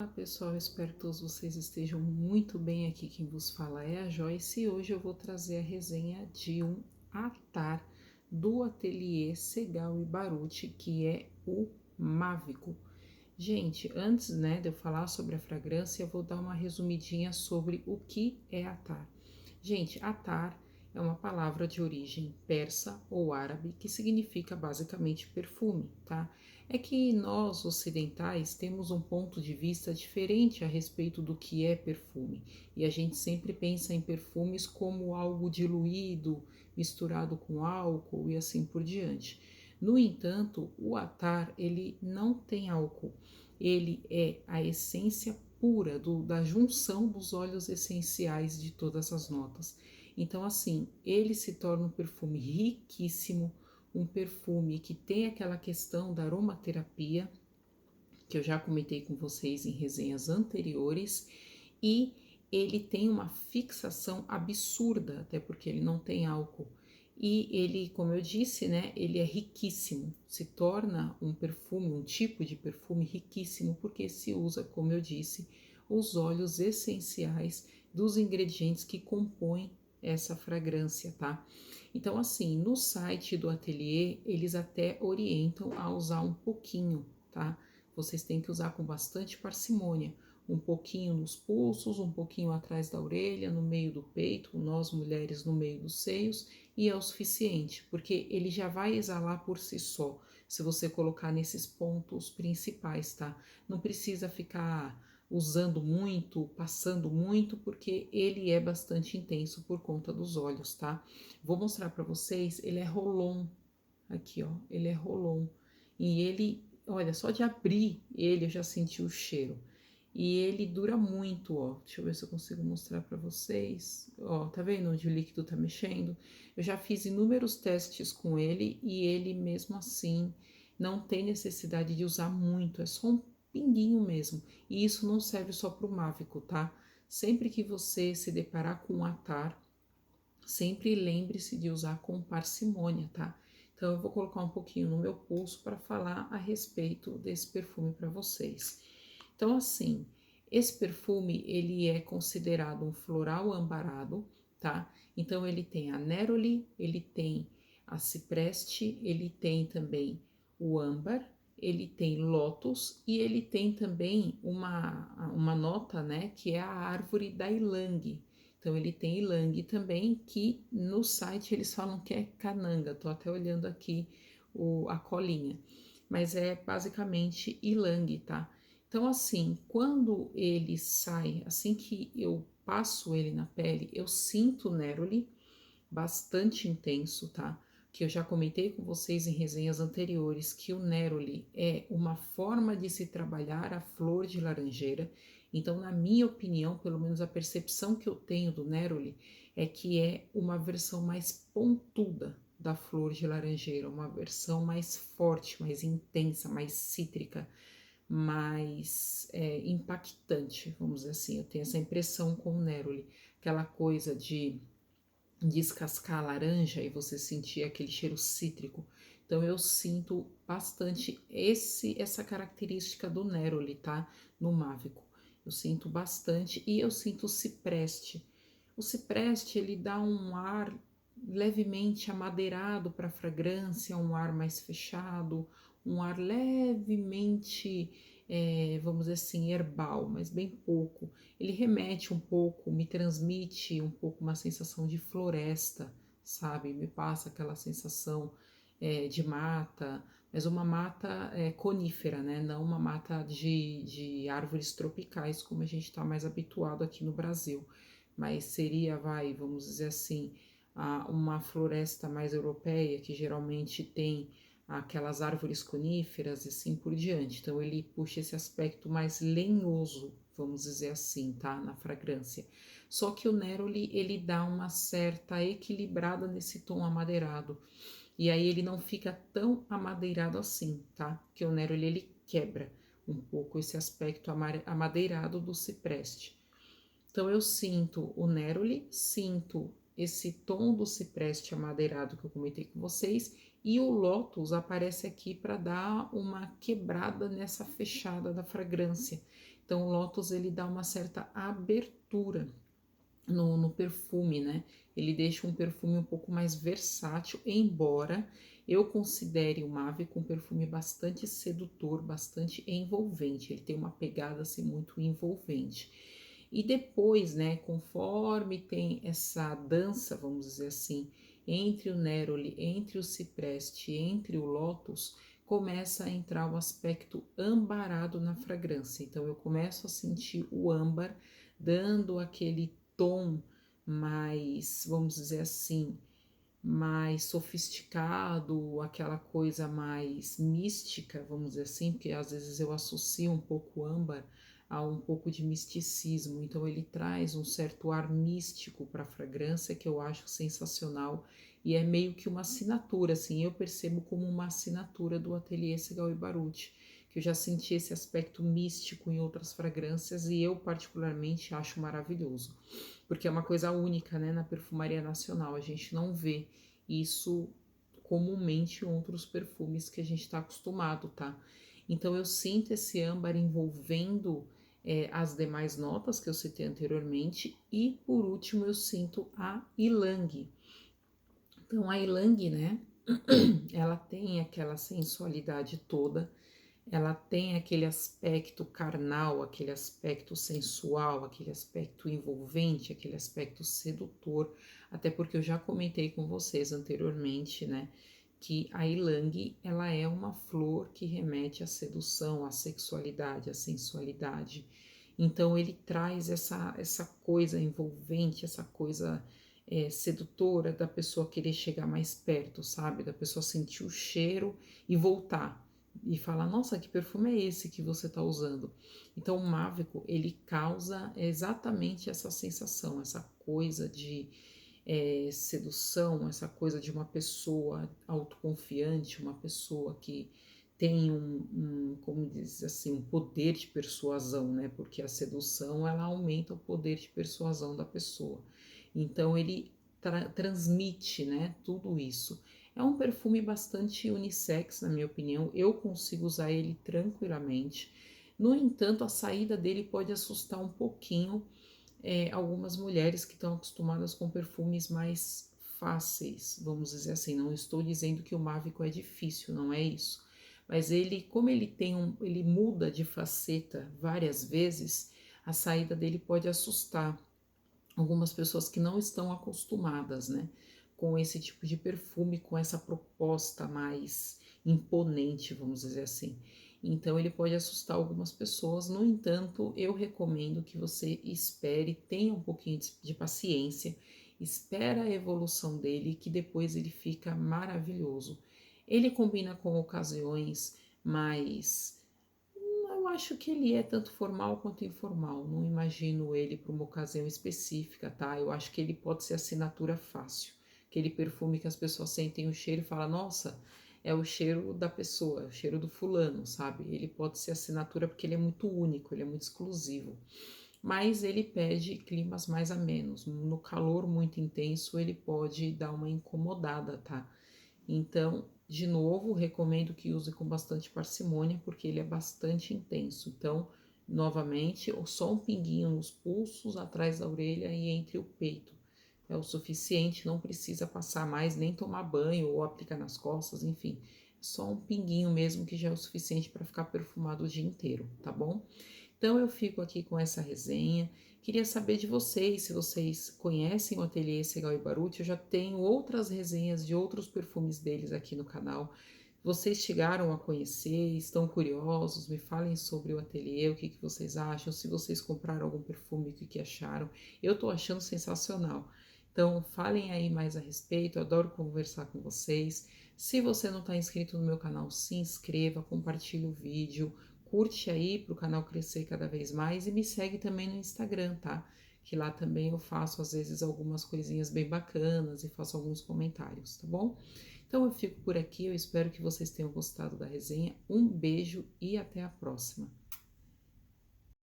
Olá pessoal, espero que todos vocês estejam muito bem. Aqui quem vos fala é a Joyce e hoje eu vou trazer a resenha de um atar do ateliê Segal e Baruti, que é o Mávico. Gente, antes de eu falar sobre a fragrância, eu vou dar uma resumidinha sobre o que é atar. Gente, atar é uma palavra de origem persa ou árabe que significa basicamente perfume, tá? É que nós ocidentais temos um ponto de vista diferente a respeito do que é perfume, e a gente sempre pensa em perfumes como algo diluído, misturado com álcool e assim por diante. No entanto, o atar ele não tem álcool, ele é a essência pura da junção dos óleos essenciais de todas as notas. Então, assim, ele se torna um perfume riquíssimo, um perfume que tem aquela questão da aromaterapia, que eu já comentei com vocês em resenhas anteriores, e ele tem uma fixação absurda, até porque ele não tem álcool. E ele, como eu disse, ele é riquíssimo, se torna um perfume, um tipo de perfume riquíssimo, porque se usa, como eu disse, os óleos essenciais dos ingredientes que compõem essa fragrância, tá? Então, assim, no site do ateliê, eles até orientam a usar um pouquinho, tá? Vocês têm que usar com bastante parcimônia, um pouquinho nos pulsos, um pouquinho atrás da orelha, no meio do peito, nós mulheres no meio dos seios, e é o suficiente, porque ele já vai exalar por si só, se você colocar nesses pontos principais, tá? Não precisa ficar usando muito, passando muito, porque ele é bastante intenso por conta dos olhos, tá? Vou mostrar para vocês, ele é Rolon, aqui ó, ele é Rolon, e ele, olha, só de abrir ele eu já senti o cheiro. E ele dura muito, ó. Deixa eu ver se eu consigo mostrar para vocês. Ó, tá vendo onde o líquido tá mexendo? Eu já fiz inúmeros testes com ele e ele mesmo assim não tem necessidade de usar muito, é só um pinguinho mesmo. E isso não serve só para o Mávico, tá? Sempre que você se deparar com um atar, sempre lembre-se de usar com parcimônia, tá? Então eu vou colocar um pouquinho no meu pulso para falar a respeito desse perfume para vocês. Então, assim, esse perfume, ele é considerado um floral ambarado, tá? Então, ele tem a neroli, ele tem a cipreste, ele tem também o âmbar, ele tem lótus e ele tem também uma nota, né, que é a árvore da ylang. Então, ele tem ylang também, que no site eles falam que é cananga. Tô até olhando aqui a colinha, mas é basicamente ylang, tá? Então, assim, quando ele sai, assim que eu passo ele na pele, eu sinto o neroli bastante intenso, tá? Que eu já comentei com vocês em resenhas anteriores que o neroli é uma forma de se trabalhar a flor de laranjeira. Então, na minha opinião, pelo menos a percepção que eu tenho do neroli é que é uma versão mais pontuda da flor de laranjeira, uma versão mais forte, mais intensa, mais cítrica, mais impactante, vamos dizer assim. Eu tenho essa impressão com o neroli, aquela coisa de descascar a laranja e você sentir aquele cheiro cítrico. Então eu sinto bastante essa característica do neroli, tá? No Mávico. Eu sinto bastante e eu sinto o cipreste. O cipreste, ele dá um ar levemente amadeirado para a fragrância, um ar mais fechado, um ar levemente, vamos dizer assim, herbal, mas bem pouco. Ele remete um pouco, me transmite um pouco uma sensação de floresta, sabe? Me passa aquela sensação de mata, mas uma mata conífera, né? Não uma mata de árvores tropicais, como a gente está mais habituado aqui no Brasil. Mas seria, vamos dizer assim, uma floresta mais europeia, que geralmente tem aquelas árvores coníferas e assim por diante. Então ele puxa esse aspecto mais lenhoso, vamos dizer assim, tá? Na fragrância. Só que o neroli, ele dá uma certa equilibrada nesse tom amadeirado. E aí ele não fica tão amadeirado assim, tá? Porque o neroli, ele quebra um pouco esse aspecto amadeirado do cipreste. Então eu sinto o neroli, sinto esse tom do cipreste amadeirado que eu comentei com vocês, e o lótus aparece aqui para dar uma quebrada nessa fechada da fragrância. Então o Lotus ele dá uma certa abertura no perfume, né? Ele deixa um perfume um pouco mais versátil, embora eu considere o Mavic um perfume bastante sedutor, bastante envolvente. Ele tem uma pegada assim muito envolvente. E depois, né, conforme tem essa dança, vamos dizer assim, entre o Neroli, entre o Cipreste, entre o Lotus, começa a entrar o aspecto ambarado na fragrância. Então eu começo a sentir o âmbar dando aquele tom mais, vamos dizer assim, mais sofisticado, aquela coisa mais mística, vamos dizer assim, porque às vezes eu associo um pouco o âmbar a um pouco de misticismo, então ele traz um certo ar místico para a fragrância que eu acho sensacional e é meio que uma assinatura, assim, eu percebo como uma assinatura do Atelier Segal e Baruch, que eu já senti esse aspecto místico em outras fragrâncias e eu particularmente acho maravilhoso, porque é uma coisa única, né, na perfumaria nacional, a gente não vê isso comumente em outros perfumes que a gente está acostumado, tá? Então eu sinto esse âmbar envolvendo as demais notas que eu citei anteriormente e por último eu sinto a ylang. Então a ylang, né, ela tem aquela sensualidade toda, ela tem aquele aspecto carnal, aquele aspecto sensual, aquele aspecto envolvente, aquele aspecto sedutor, até porque eu já comentei com vocês anteriormente, né, que a ylang, ela é uma flor que remete à sedução, à sexualidade, à sensualidade. Então ele traz essa coisa envolvente, essa coisa sedutora da pessoa querer chegar mais perto, sabe? Da pessoa sentir o cheiro e voltar e falar, nossa, que perfume é esse que você está usando? Então o Mávico, ele causa exatamente essa sensação, essa coisa de sedução, essa coisa de uma pessoa autoconfiante, uma pessoa que tem como diz assim, um poder de persuasão, né? Porque a sedução, ela aumenta o poder de persuasão da pessoa. Então ele transmite, né, tudo isso. É um perfume bastante unissex, na minha opinião. Eu consigo usar ele tranquilamente. No entanto, a saída dele pode assustar um pouquinho algumas mulheres que estão acostumadas com perfumes mais fáceis, vamos dizer assim. Não estou dizendo que o Mávico é difícil, não é isso. Mas ele, como ele ele muda de faceta várias vezes, a saída dele pode assustar algumas pessoas que não estão acostumadas, né, com esse tipo de perfume, com essa proposta mais imponente, vamos dizer assim. Então ele pode assustar algumas pessoas, no entanto, eu recomendo que você espere, tenha um pouquinho de paciência, espera a evolução dele, que depois ele fica maravilhoso. Ele combina com ocasiões mais eu acho que ele é tanto formal quanto informal. Não imagino ele para uma ocasião específica, tá? Eu acho que ele pode ser assinatura fácil. Aquele perfume que as pessoas sentem o cheiro e falam, nossa, é o cheiro da pessoa, é o cheiro do fulano, sabe? Ele pode ser assinatura porque ele é muito único, ele é muito exclusivo. Mas ele pede climas mais amenos. No calor muito intenso, ele pode dar uma incomodada, tá? Então, de novo, recomendo que use com bastante parcimônia, porque ele é bastante intenso. Então, novamente, só um pinguinho nos pulsos, atrás da orelha e entre o peito. É o suficiente, não precisa passar mais, nem tomar banho ou aplicar nas costas, enfim. Só um pinguinho mesmo que já é o suficiente para ficar perfumado o dia inteiro, tá bom? Então eu fico aqui com essa resenha. Queria saber de vocês, se vocês conhecem o Atelier Segal e Baruch. Eu já tenho outras resenhas de outros perfumes deles aqui no canal. Vocês chegaram a conhecer, estão curiosos? Me falem sobre o ateliê, o que vocês acham, se vocês compraram algum perfume, o que acharam. Eu tô achando sensacional. Então, falem aí mais a respeito, eu adoro conversar com vocês. Se você não está inscrito no meu canal, se inscreva, compartilhe o vídeo, curte aí para o canal crescer cada vez mais e me segue também no Instagram, tá? Que lá também eu faço às vezes algumas coisinhas bem bacanas e faço alguns comentários, tá bom? Então eu fico por aqui, eu espero que vocês tenham gostado da resenha. Um beijo e até a próxima!